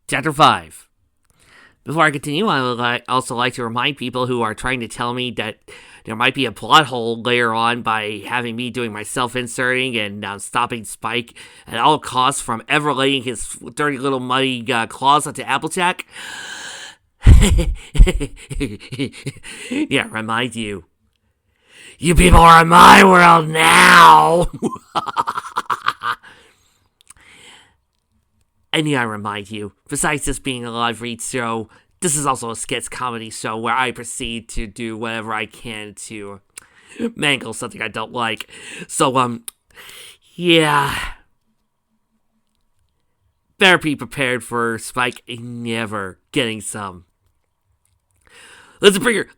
Chapter 5. Before I continue, I would also like to remind people who are trying to tell me that there might be a plot hole later on by having me doing my self-inserting and stopping Spike at all costs from ever laying his dirty little muddy claws onto Applejack. Yeah, remind you. You people are in my world now! And yeah, I remind you, besides this being a live read show, this is also a sketch comedy show where I proceed to do whatever I can to mangle something I don't like. So, yeah. Better be prepared for Spike never getting some. Let's bring her!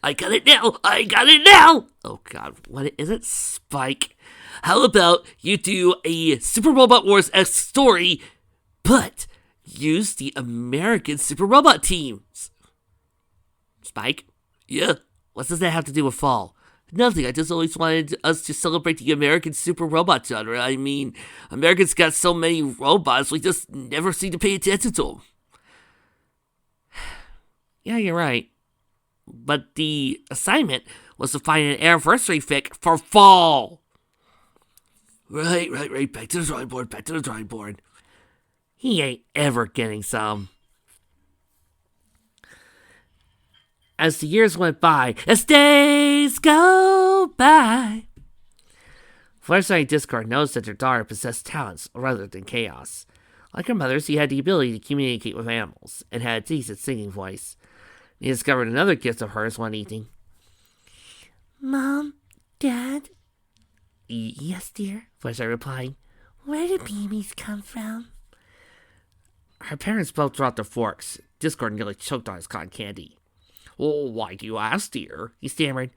I got it now! Oh god, what is it, Spike? How about you do a Super Robot Wars-esque story, but use the American Super Robot teams? Spike? Yeah? What does that have to do with fall? Nothing, I just always wanted us to celebrate the American Super Robot genre. I mean, Americans got so many robots, we just never seem to pay attention to them. Yeah, you're right. But the assignment was to find an anniversary fic for fall. Right. Back to the drawing board. He ain't ever getting some. As the years went by, as days go by, Flashlight Discord knows that their daughter possessed talents rather than chaos. Like her mother, she had the ability to communicate with animals and had a decent singing voice. He discovered another gift of hers one evening. Mom, Dad? Yes, dear, Flashlight replied. Where do babies come from? Her parents both dropped their forks. Discord nearly choked on his cotton candy. Oh, why do you ask, dear? He stammered.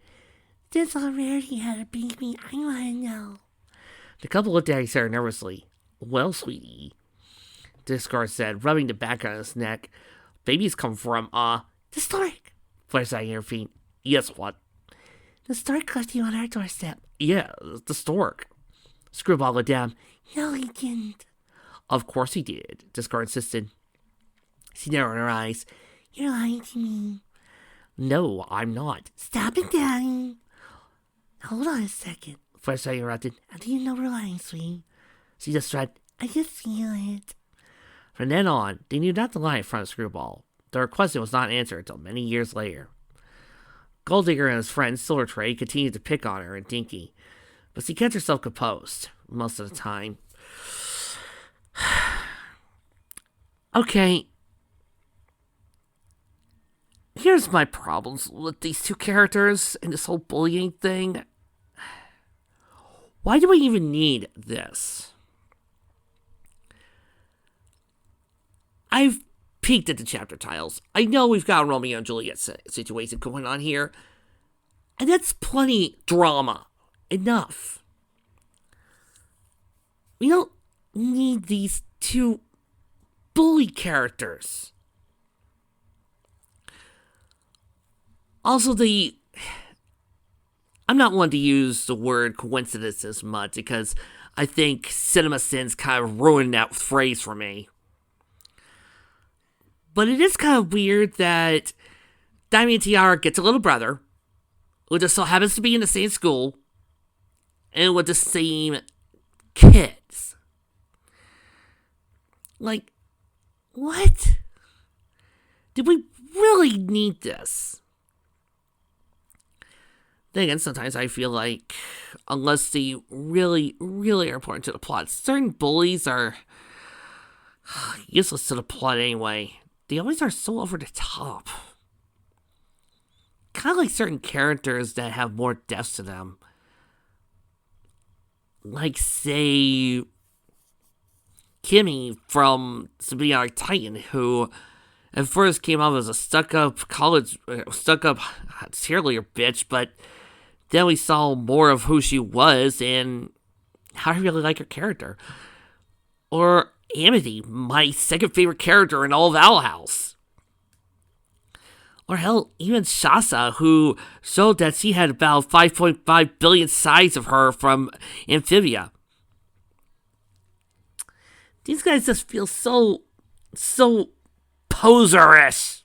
Since already had a baby, I want to know. The couple looked at each other nervously. Well, sweetie, Discord said, rubbing the back on his neck. Babies come from, the stork. Flashlight intervened. Yes, what? The stork left you on our doorstep. Yeah, the stork. Screwball looked down. No, he didn't. Of course he did, Discord insisted. She narrowed her eyes. You're lying to me. No, I'm not. Stop it, Daddy. Hold on a second, Flashlight interrupted. How do you know we're lying, sweetie? She just said, I just feel it. From then on, they knew not to lie in front of Screwball. Their question was not answered until many years later. Golddigger and his friend Silvertray continued to pick on her and Dinky, but she kept herself composed most of the time. Okay. Here's my problems with these two characters and this whole bullying thing. Why do we even need this? I've peeked at the chapter titles. I know we've got a Romeo and Juliet situation going on here, and that's plenty drama. Enough. We don't need these two bully characters. Also, I'm not one to use the word coincidence as much because I think CinemaSins kind of ruined that phrase for me. But it is kind of weird that Daimon Tiara gets a little brother who just so happens to be in the same school and with the same kids. Like, what? Did we really need this? Then again, sometimes I feel like, unless they really, really are important to the plot, certain bullies are useless to the plot anyway. They always are so over the top. Kind of like certain characters that have more depth to them. Like, say, Kimmy from Symbiotic Titan, who at first came off as a stuck-up cheerleader bitch, but then we saw more of who she was and how I really like her character. Or Amity, my second favorite character in all of Owl House. Or hell, even Shasa, who showed that she had about 5.5 billion sides of her from Amphibia. These guys just feel so So poserish.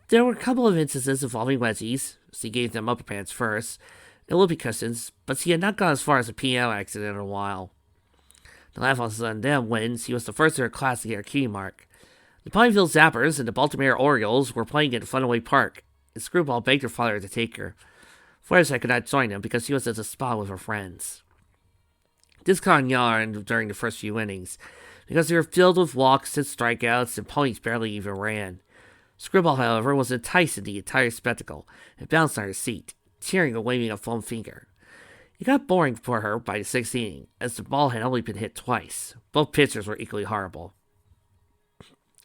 There were a couple of instances involving wedgies. She gave them upper pants first, and whoopee cushions, but she had not gone as far as a piano accident in a while. The laugh was on them when she was the first in her class to get her key mark. The Pineville Zappers and the Baltimore Orioles were playing at Funaway Park, and Screwball begged her father to take her. Fluttershy could not join them because she was at the spa with her friends. This con yarned during the first few innings, because they were filled with walks and strikeouts, and ponies barely even ran. Screwball, however, was enticed in the entire spectacle, and bounced on her seat, cheering and waving a foam finger. It got boring for her by the sixth inning, as the ball had only been hit twice. Both pitchers were equally horrible.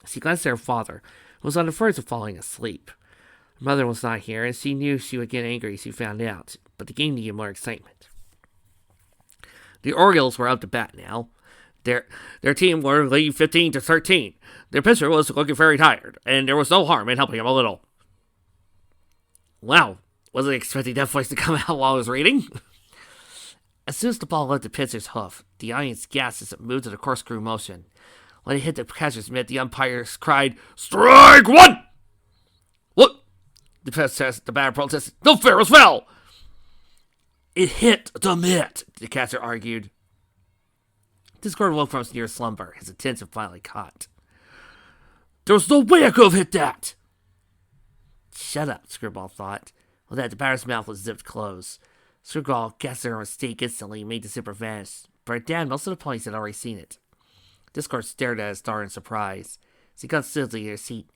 She glanced at her father, who was on the verge of falling asleep. Her mother was not here, and she knew she would get angry if she found out, but the game needed more excitement. The Orioles were up to bat now. Their team were leading 15-13. Their pitcher was looking very tired, and there was no harm in helping him a little. Wow, wasn't expecting that voice to come out while I was reading. As soon as the ball left the pitcher's hoof, the audience gasped as it moved in a corkscrew motion. When it hit the catcher's mitt, the umpires cried, "Strike one!" "What?" The batter protested. "No fair as foul!" "It hit the mitt," the catcher argued. Discord woke from his near slumber, his attention finally caught. "There was no way I could have hit that!" "Shut up," Screwball thought. With that, the batter's mouth was zipped closed. Screwball guessed her mistake instantly and made the zipper vanish, but her dad, most of the ponies had already seen it. Discord stared at his daughter in surprise. She got stiffly in her seat.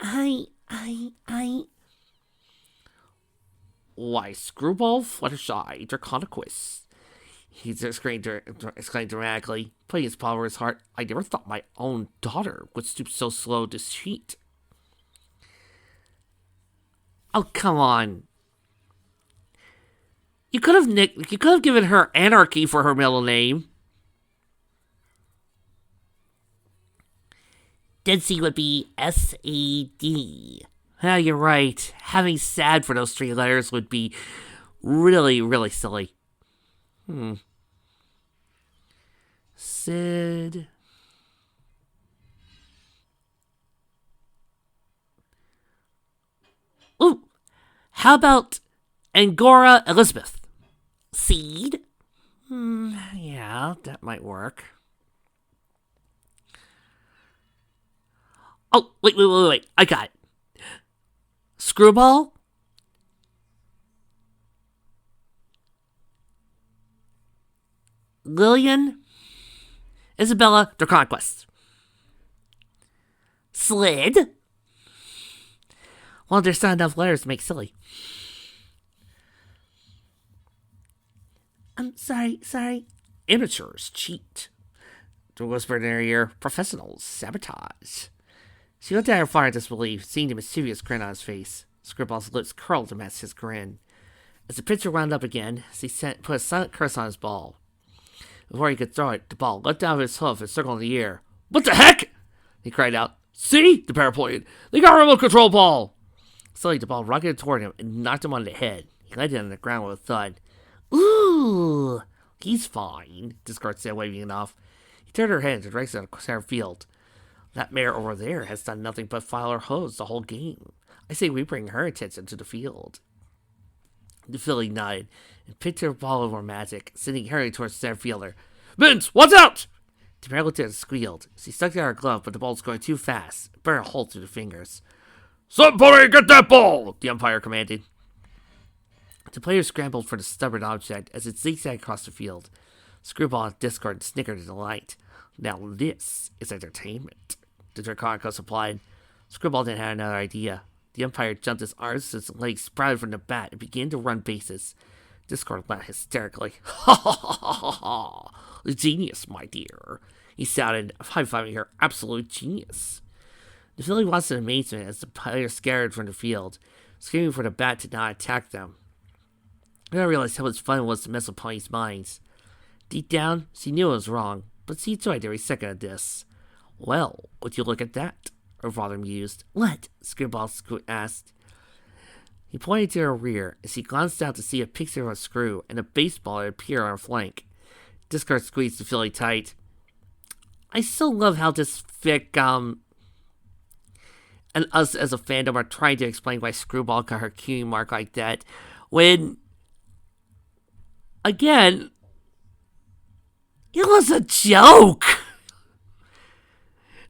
I... "Why, Screwball, Fluttershy, Draconequus," he exclaimed dramatically, putting his paw over his heart. "I never thought my own daughter would stoop so slow to cheat." "Oh, come on. You could have given her Anarchy for her middle name." "Then she would be S-A-D. Ah, you're right. Having sad for those 3 letters would be really, really silly. Sid. Ooh, how about Angora Elizabeth? Seed? Yeah, that might work. Oh, wait. I got it. Screwball? Lillian? Isabella Draconquest. Slid? Well, there's not enough letters to make silly. I'm sorry. Amateurs cheat. To whisper in her ear, professionals sabotage. She looked at her father in disbelief, seeing the mischievous grin on his face. Screwball's lips curled to match his grin. As the pitcher wound up again, she put a silent curse on his ball. Before he could throw it, the ball leapt out of his hoof and circled in the air. "What the heck?" he cried out. "See?" the parrot pointed. "They got a remote control ball!" Suddenly, the ball rocketed toward him and knocked him on the head. He landed on the ground with a thud. "Ooh, he's fine," Discord said, waving it off. He turned her head and raced out of center field. "That mare over there has done nothing but file her hose the whole game. I say we bring her attention to the field." The filly nodded and picked her ball over magic, sending Harry towards the center fielder. "Vince, watch out!" The mare looked at and squealed. She stuck out her glove, but the ball was going too fast. It burned a hole through the fingers. "Somebody get that ball!" the umpire commanded. The players scrambled for the stubborn object as it zigzagged across the field. Screwball and Discord snickered in delight. "Now this is entertainment," the Draconicus supplied. Screwball didn't have another idea. The umpire jumped his arms as his legs sprouted from the bat and began to run bases. Discord laughed hysterically. "Ha ha ha ha ha! Genius, my dear," he shouted, high-fiving her. "Absolute genius." The filly watched in amazement as the players scattered from the field, screaming for the bat to not attack them. Then I realized how much fun it was to mess with ponies' minds. Deep down, she knew it was wrong, but she enjoyed every second of this. "Well, would you look at that?" her father mused. "What?" Screwball asked. He pointed to her rear as he glanced out to see a picture of a screw and a baseball appear on her flank. Discord squeezed Philly tight. I still love how this fic, and us as a fandom are trying to explain why Screwball got her cutie mark like that, when, again, it was a joke.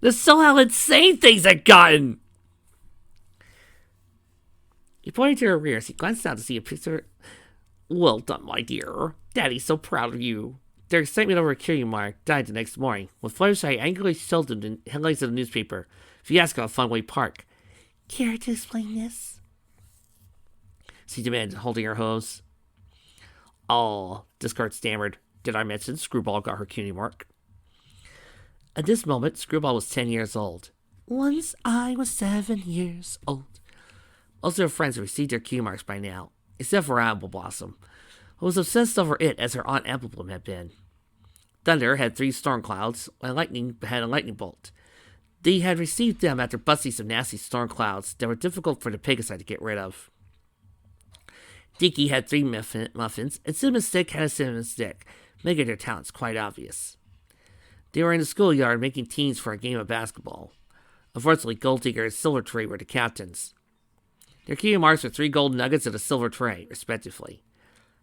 The somehow insane things I've gotten. He pointed to her rear as he glanced down to see a picture. Well done, my dear. Daddy's so proud of you. Their excitement over a cutie mark died the next morning, when Fluttershy angrily showed them the headlines of the newspaper. Fiasco at Funway Park. Care to explain this? She demanded, holding her hose. Oh, Discord stammered. Did I mention Screwball got her cutie mark? At this moment, Screwball was 10 years old. Once I was 7 years old. Most of her friends had received their cutie marks by now, except for Apple Blossom, who was obsessed over it as her Aunt Apple Bloom had been. Thunder had 3 storm clouds, while Lightning had a lightning bolt. They had received them after busting some nasty storm clouds that were difficult for the Pegasi to get rid of. Dinky had 3 muffins, and Cinnamon Stick had a cinnamon stick, making their talents quite obvious. They were in the schoolyard making teams for a game of basketball. Unfortunately, Gold Digger and Silver Tray were the captains. Their cutie marks were 3 gold nuggets and a silver tray, respectively.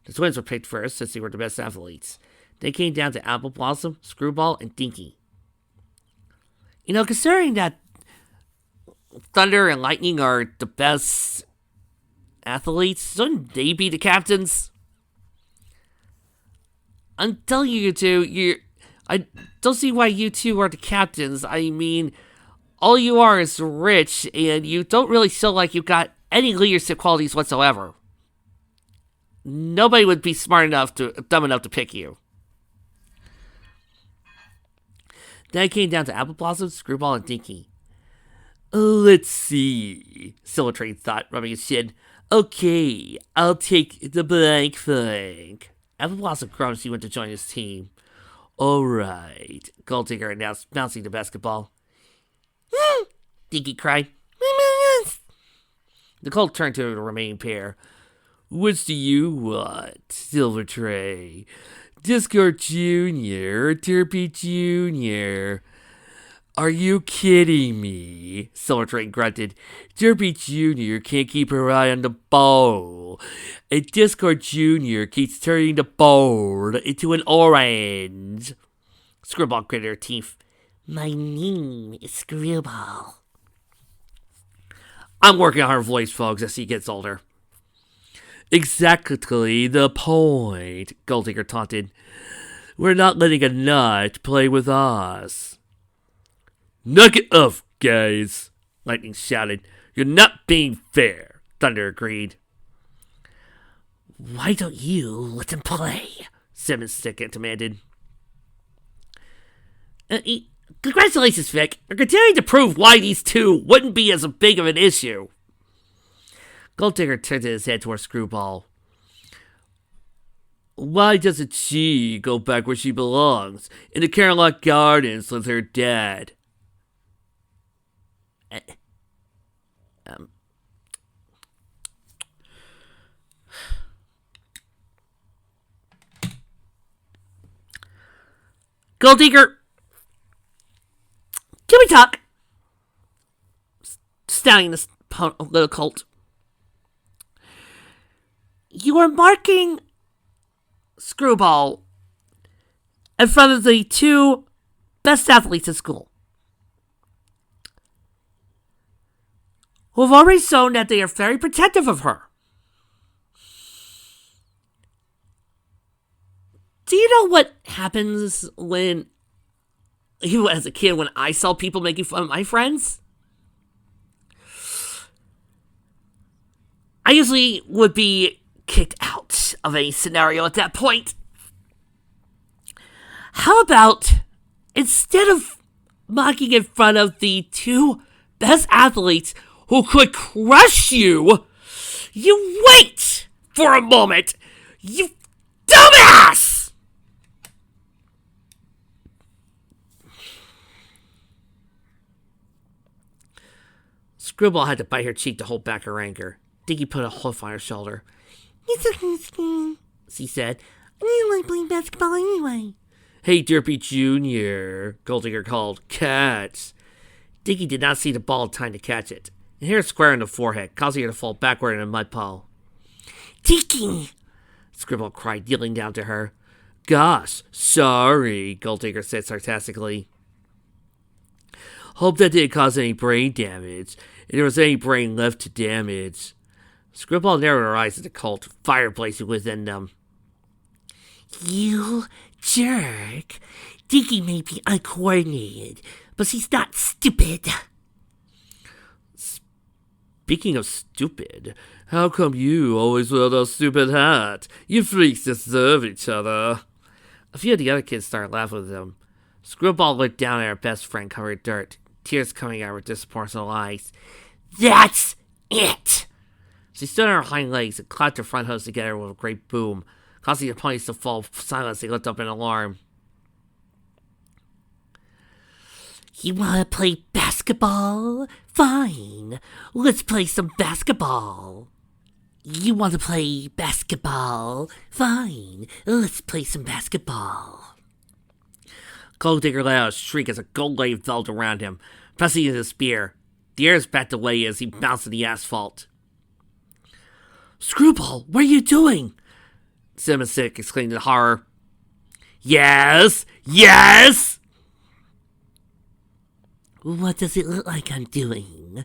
The twins were picked first since they were the best athletes. They came down to Apple Blossom, Screwball, and Dinky. You know, considering that Thunder and Lightning are the best athletes, shouldn't they be the captains? I'm telling you two, I don't see why you two are the captains. I mean, all you are is rich, and you don't really feel like you've got any leadership qualities whatsoever. Nobody would be dumb enough to pick you. Then it came down to Apple Blossom, Screwball, and Dinky. Let's see, Silver Train thought, rubbing his chin. Okay, I'll take the blank. Apple Blossom groaned as he went to join his team. Alright, Gold Digger announced, bouncing the basketball. Dinky cried. Nicole turned to the remaining pair. What do you want, Silver Tray? Discord Jr., Derpy Jr.? Are you kidding me? Silver Tray grunted. Derpy Jr. can't keep her eye on the ball. And Discord Jr. keeps turning the board into an orange. Screwball gritted her teeth. My name is Screwball. I'm working on her voice, folks, as he gets older. Exactly the point, Gold Digger taunted. We're not letting a nut play with us. Knock it off, guys, Lightning shouted. You're not being fair, Thunder agreed. Why don't you let him play? Cinnamon Stick demanded. Congratulations, Vic. You're continuing to prove why these two wouldn't be as big of an issue. Gold Digger turned his head towards Screwball. Why doesn't she go back where she belongs? In the Caroline Gardens with her dad? Gold Digger! Can we talk? Stallion this little cult. You are marking Screwball in front of the 2 best athletes at school, who have already shown that they are very protective of her. Do you know what happens when, even as a kid, when I saw people making fun of my friends? I usually would be kicked out of any scenario at that point. How about, instead of mocking in front of the 2 best athletes who could crush you, you wait for a moment, you dumbass! Screwball had to bite her cheek to hold back her anger. Dinky put a hoof on her shoulder. It's okay, Scream, she said. I didn't like playing basketball anyway. Hey, Derpy Jr., Golddigger called. Catch! Dinky did not see the ball in time to catch it. It hit her square in the forehead, causing her to fall backward in a mud puddle. Dinky! Scribble cried, kneeling down to her. Gosh, sorry, Golddigger said sarcastically. Hope that didn't cause any brain damage, if there was any brain left to damage. Scribble narrowed her eyes at the cult, fire blazing within them. You jerk. Dinky may be uncoordinated, but he's not stupid. Speaking of stupid, how come you always wear that stupid hat? You freaks deserve each other. A few of the other kids started laughing with them. Screwball looked down at her best friend covered in dirt, tears coming out of her disproportional eyes. That's it! She stood on her hind legs and clapped her front hooves together with a great boom, causing the ponies to fall silent as they looked up in alarm. You want to play basketball? Fine. Let's play some basketball. You want to play basketball? Fine. Let's play some basketball. Golddigger let out a shriek as a gold wave fell around him, pressing into the spear. The air backed away as he bounced on the asphalt. Screwball, what are you doing? Simmonsik exclaimed in horror. Yes! Yes! What does it look like I'm doing?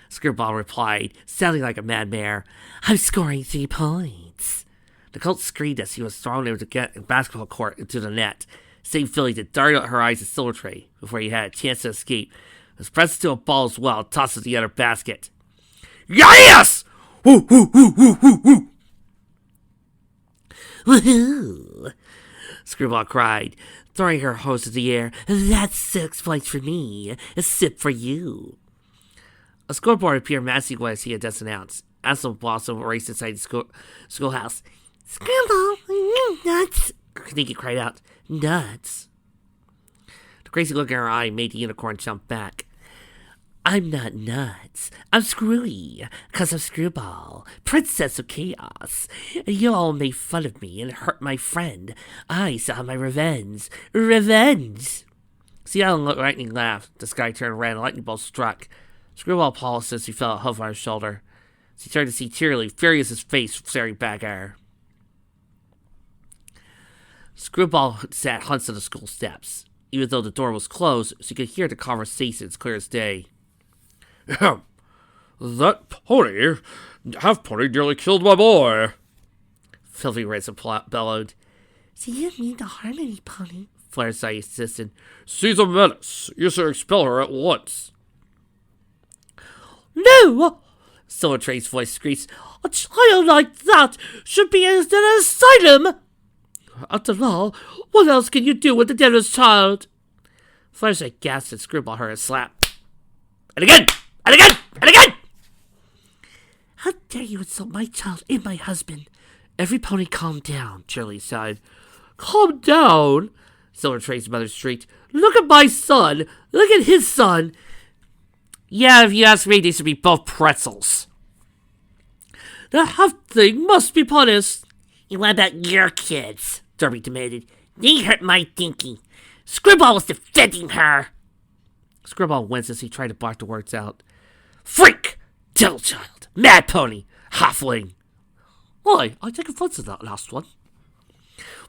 Screwball replied, sounding like a mad mare. I'm scoring 3 points. The colt screamed as he was thrown into the basketball court into the net, saving Philly to dart out her eyes at Silvertray before he had a chance to escape. He was pressed to a ball as well and tossed to the other basket. Yes! Woo, woo, woo, woo, woo, woo! Woohoo! Screwball cried, throwing her hose in the air. That's 6 points for me. A sip for you. A scoreboard appeared magically as he had just announced. Ansel Blossom raced inside the schoolhouse. Screwball, nuts! Dinky cried out. Nuts. The crazy look in her eye made the unicorn jump back. I'm not nuts. I'm screwy, 'cause I'm Screwball, princess of chaos. You all made fun of me and hurt my friend. I saw my revenge. Revenge! Seattle lightning laughed. The sky turned red and a lightning bolt struck. Screwball paused as he felt a hoof on his shoulder. She turned to see Cheerily, furious face staring back at her. Screwball sat hunched on the school steps. Even though the door was closed, she could hear the conversations clear as day. That pony, half-pony, nearly killed my boy. Filthy Ransom bellowed. Do you mean the Harmony pony? Fluttershy insisted. She's a menace. You should expel her at once. No! Silvertray's voice screeched. A child like that should be in an asylum! After all, what else can you do with the deadest child? Fluttershy gasped and Screwball heard a slap. And again! And again! And again! How dare you insult my child and my husband? Every pony calm down, Cheerily sighed. Calm down? Silvertray's mother shrieked. Look at my son! Look at his son! Yeah, if you ask me, these should be both pretzels. The half-thing must be punished. And what about your kids? Derby demanded. They hurt my Dinky. Screwball was defending her. Screwball winced as he tried to bark the words out. Freak! Devil-child! Mad pony! Halfling! Why, I take offense to that last one.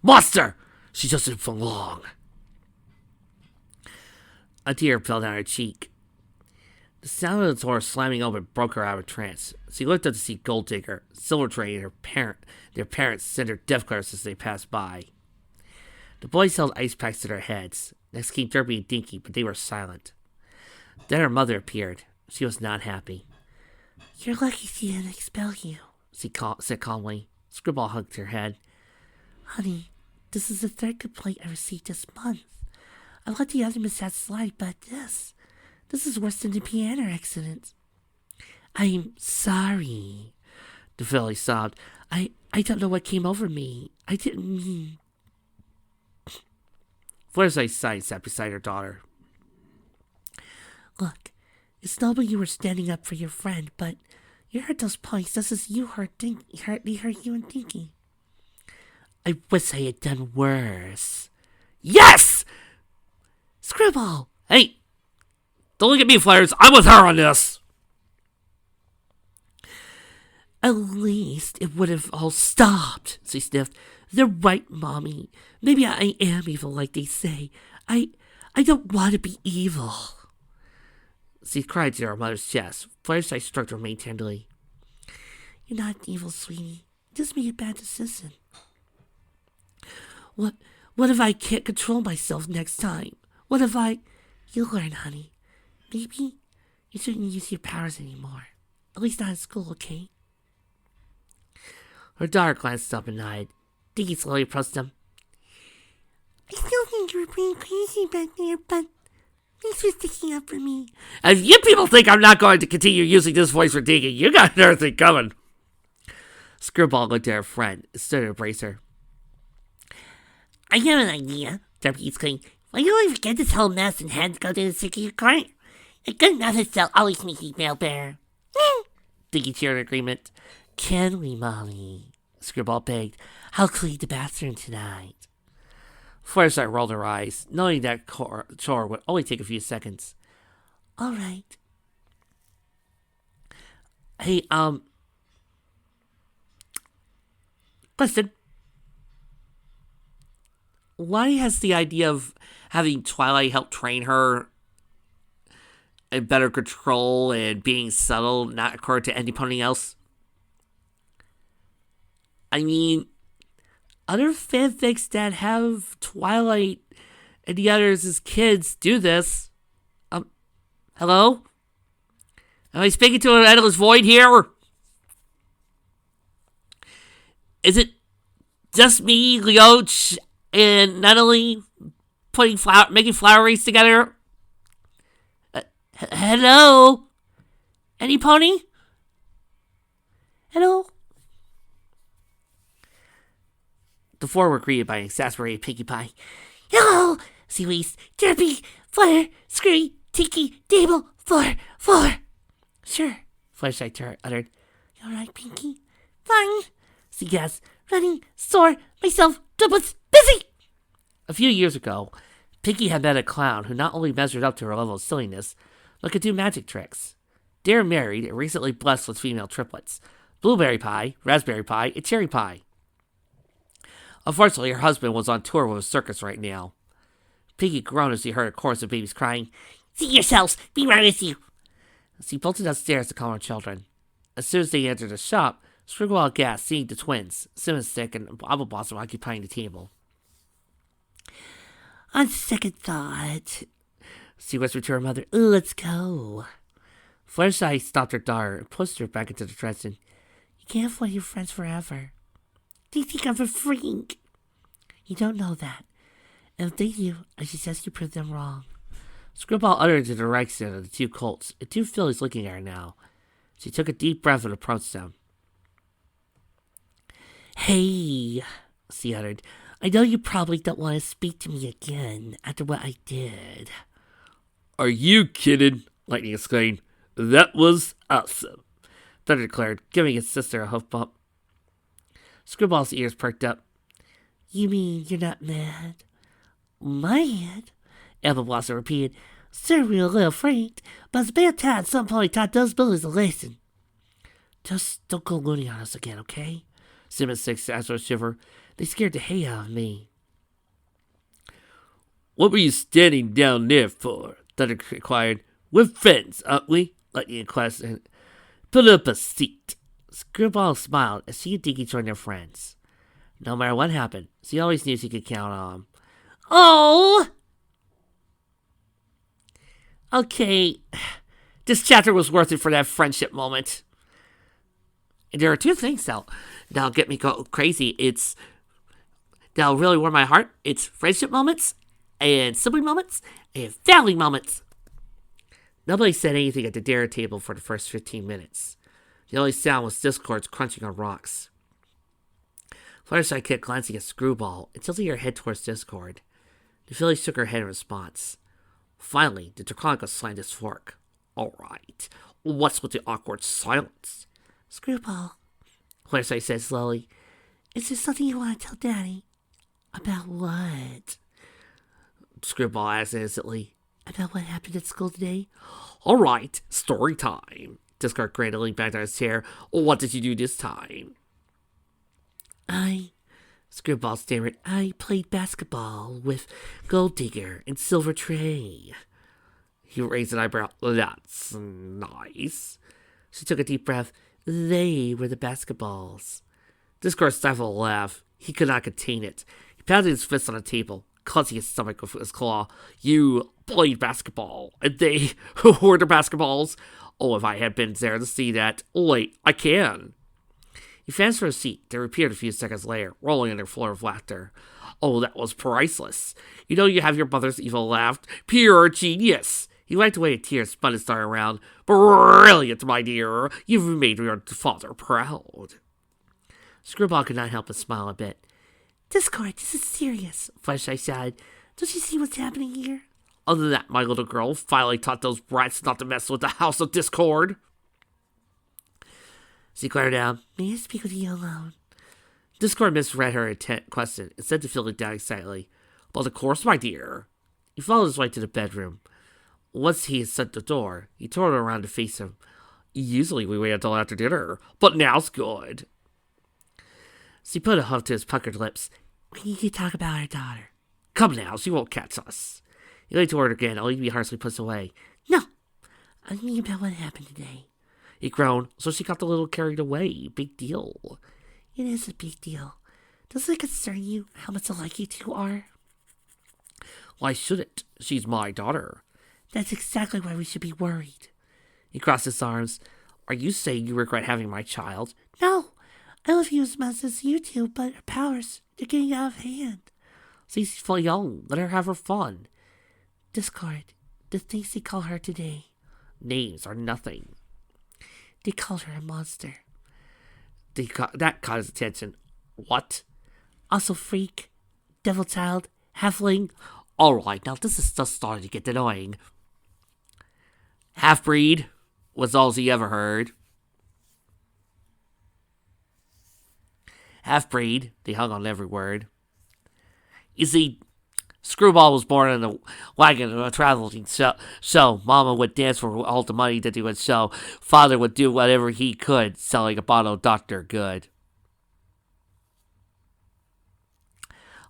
Monster! She doesn't belong. A tear fell down her cheek. The sound of the door slamming open broke her out of a trance. She looked up to see Golddigger, Silvertray, and their parents send her death glares as they passed by. The boys held ice packs to their heads. Next came Derby and Dinky, but they were silent. Then her mother appeared. She was not happy. You're lucky she didn't expel you, she said calmly. Screwball hugged her head. Honey, this is the 3rd complaint I received this month. I let the other mishaps slide, but this is worse than the piano accident. I'm sorry, the filly sobbed. I don't know what came over me. I didn't mean... Fluttershy sighed and sat beside her daughter. Look, it's noble you were standing up for your friend, but you hurt those ponies just as you hurt you and Dinky. I wish I had done worse. Yes! Screwball! Hey, don't look at me, Flares. I'm with her on this. At least it would have all stopped, she sniffed. They're right, Mommy. Maybe I am evil like they say. I don't want to be evil. She cried to her mother's chest. Fluttershy stroked her mane tenderly. You're not evil, sweetie. Just made a bad decision. What if I can't control myself next time? What if I... You'll learn, honey. Maybe you shouldn't use your powers anymore. At least not in school, okay? Her daughter glanced up and nodded. Diggy slowly approached them. I still think you were pretty crazy back there, but thanks for sticking up for me. If you people think I'm not going to continue using this voice for Diggy, you got another thing coming. Screwball looked at her friend and stood to embrace her. I have an idea, Derpy exclaimed. Why don't we forget this whole mess and head to go to the secret court? A good method to always sneaky mail bearer. Diggy cheered in agreement. Can we, Mommy? Screwball begged. I'll clean the bathroom tonight. Fluttershy rolled her eyes, knowing that chore would only take a few seconds. All right. Hey, question. Why has the idea of having Twilight help train her and better control and being subtle not occurred to anybody else? I mean, other fanfics that have Twilight and the others as kids do this. Hello? Am I speaking to an endless void here? Is it just me, Leoch, and Nunnally making flower wreaths together? Hello? Any pony? Hello? The four were greeted by an exasperated Pinkie Pie. Hello, Seaweed, Derpy, Flutter, Scurry, Tiki, Dable, Floor. Sure, Fluttershy uttered. You alright, Pinkie? Fine. Sea Gas, running, sore, myself, doubles, busy. A few years ago, Pinkie had met a clown who not only measured up to her level of silliness, but could do magic tricks. They were married and recently blessed with female triplets, Blueberry Pie, Raspberry Pie, and Cherry Pie. Unfortunately, her husband was on tour with a circus right now. Pinkie groaned as he heard a chorus of babies crying, See yourselves! Be right with you! She bolted upstairs to call her children. As soon as they entered the shop, Screwball gasped, seeing the twins, Cinnamon Stick and Apple Blossom occupying the table. On second thought, she whispered to her mother, let's go. Fluttershy stopped her daughter and pushed her back into the dress. You can't avoid your friends forever. They think I'm a freak. You don't know that. And if they do, I suggest you prove them wrong. Screwball uttered the direction of the two colts, and two fillies looking at her now. She took a deep breath and approached them. Hey, she uttered. I know you probably don't want to speak to me again after what I did. Are you kidding? Lightning exclaimed. That was awesome, Thunder declared, giving his sister a hoof bump. Screwball's ears perked up. You mean you're not mad? Mad? Apple Blossom repeated. Certainly a little afraid, but it's about time at some point taught those bullies a lesson. Just don't go loony on us again, okay? Cinnamon Stick asked with a shiver. They scared the hay out of me. What were you standing down there for? Thunder inquired. We're friends, aren't we? Lightning inquired. Put up a seat. Screwball smiled as she and Dinky joined their friends. No matter what happened, she always knew she could count on them. Oh! Okay, this chapter was worth it for that friendship moment. And there are two things that'll get me go crazy. That'll really warm my heart. It's friendship moments, and sibling moments, and family moments. Nobody said anything at the dinner table for the first 15 minutes. The only sound was Discord's crunching on rocks. Fluttershy kept glancing at Screwball and tilting her head towards Discord. The filly shook her head in response. Finally, the Draconica slammed his fork. All right, what's with the awkward silence? Screwball, Fluttershy said slowly. Is there something you want to tell Daddy? About what? Screwball asked innocently. About what happened at school today? All right, story time. Discord grinned and leaned back on his chair. What did you do this time? Screwball stammered, I played basketball with Gold Digger and Silver Tray. He raised an eyebrow. That's nice. She took a deep breath. They were the basketballs. Discord stifled a laugh. He could not contain it. He pounded his fist on the table, clutching his stomach with his claw. You played basketball, and they were the basketballs? Oh, if I had been there to see that. Wait, I can. He advanced for a seat. They repeated a few seconds later, rolling in their floor of laughter. Oh, that was priceless. You know you have your mother's evil laugh. Pure genius. He wiped away a tear, spun his star around. Brilliant, my dear. You've made your father proud. Screwball could not help but smile a bit. Discord, this is serious, Fluttershy sighed. Don't you see what's happening here? Other than that, my little girl finally taught those brats not to mess with the House of Discord. She glared down. May I speak with you alone? Discord misread her intent question, instead of feeling down excitedly. Well, of course, my dear. He followed his way to the bedroom. Once he had shut the door, he turned around to face him. Usually we wait until after dinner, but now's good. She put a hoof to his puckered lips. We need to talk about our daughter. Come now, she won't catch us. He leaned toward her again, only to be harshly pushed away. No, I'm thinking about what happened today. He groaned, so she got a little carried away. Big deal. It is a big deal. Does it concern you how much alike you two are? Why should it? She's my daughter. That's exactly why we should be worried. He crossed his arms. Are you saying you regret having my child? No. I love you as much as you do, but her powers are getting out of hand. She's still young. Let her have her fun. Discord, the things they call her today. Names are nothing. They called her a monster. That caught his attention. What? Also freak, devil child, halfling. Alright, now this is just starting to get annoying. Half-breed was all he ever heard. Half-breed, they hung on every word. You see, Screwball was born in a wagon of a traveling show. Mama would dance for all the money that he would show. Father would do whatever he could, selling a bottle of Dr. Good.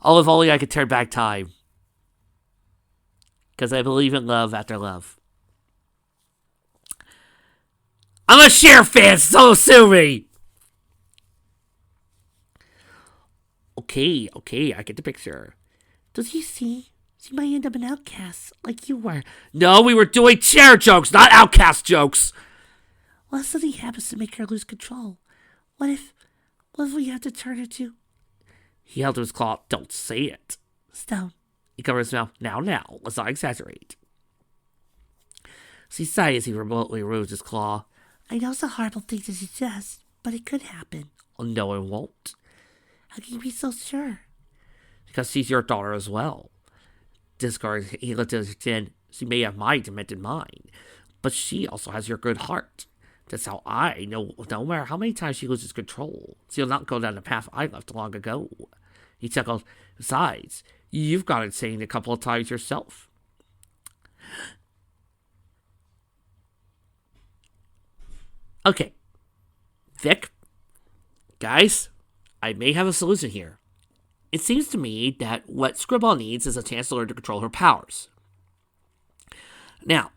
Oh, if only I could turn back time. Because I believe in love after love. I'm a Cher fan, so sue me! Okay, I get the picture. Does he see? She might end up an outcast, like you were. No, we were doing Cher jokes, not outcast jokes! What if something happens to make her lose control? What if we have to turn her to... He held to his claw. Don't say it. Stone. He covered his mouth. Now, let's not exaggerate. She sighed as he remotely removed his claw. I know it's a horrible thing to suggest, but it could happen. Oh, no, it won't. How can you be so sure? Because she's your daughter as well. Discord, he looked at his chin. She may have my demented mind, but she also has your good heart. That's how I know, no matter how many times she loses control, she'll not go down the path I left long ago. He chuckled. Besides, you've got insane a couple of times yourself. Okay. Vic? Guys, I may have a solution here. It seems to me that what Screwball needs is a chance to learn to control her powers. Now,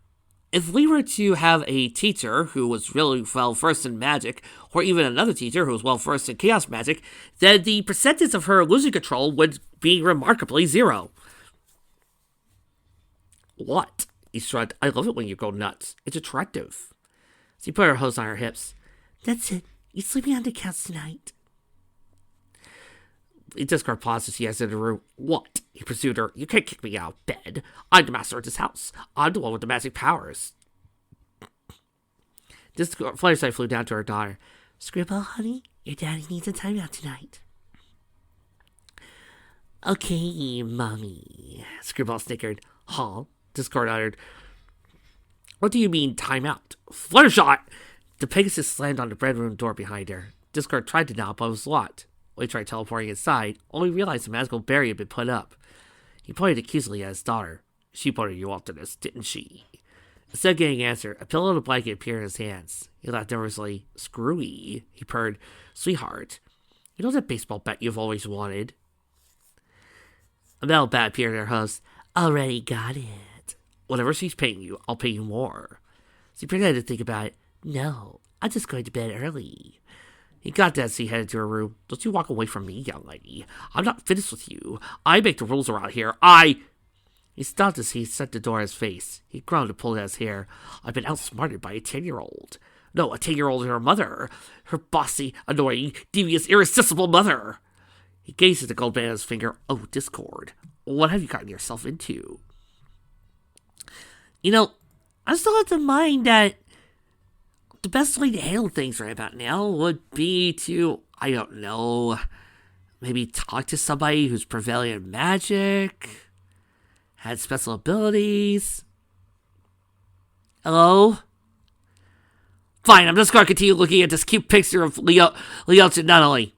if we were to have a teacher who was really well versed in magic, or even another teacher who was well versed in chaos magic, then the percentage of her losing control would be remarkably zero. What? He shrugged. I love it when you go nuts. It's attractive. She put her hose on her hips. That's it. You sleeping on the couch tonight. Discord paused as she exited the room. What? He pursued her. You can't kick me out of bed. I'm the master of this house. I'm the one with the magic powers. Fluttershy flew down to her daughter. Screwball, honey, your daddy needs a timeout tonight. Okay, mommy. Screwball snickered. Huh? Discord uttered. What do you mean, timeout? Fluttershy! The Pegasus slammed on the bedroom door behind her. Discord tried to knock, but was locked. He tried teleporting inside, only realized the magical barrier had been put up. He pointed accusingly at his daughter. She pointed you off to this, didn't she? Instead of getting an answer, a pillow and a blanket appeared in his hands. He laughed nervously. Screwy, he purred. Sweetheart, you know that baseball bat you've always wanted? A metal bat appeared in her host. Already got it. Whatever she's paying you, I'll pay you more. She pretended to think about it. No, I'm just going to bed early. He got that as he headed to her room. Don't you walk away from me, young lady. I'm not finished with you. I make the rules around here. He stopped as he set the door in his face. He groaned and pulled at his hair. I've been outsmarted by a 10-year-old. No, a 10-year-old and her mother. Her bossy, annoying, devious, irresistible mother. He gazed at the gold band on his finger. Oh, Discord. What have you gotten yourself into? You know, I still have to mind that the best way to handle things right about now would be to, I don't know, maybe talk to somebody who's prevailing in magic, had special abilities. Hello? Fine, I'm just going to continue looking at this cute picture of Leocha Nunnally.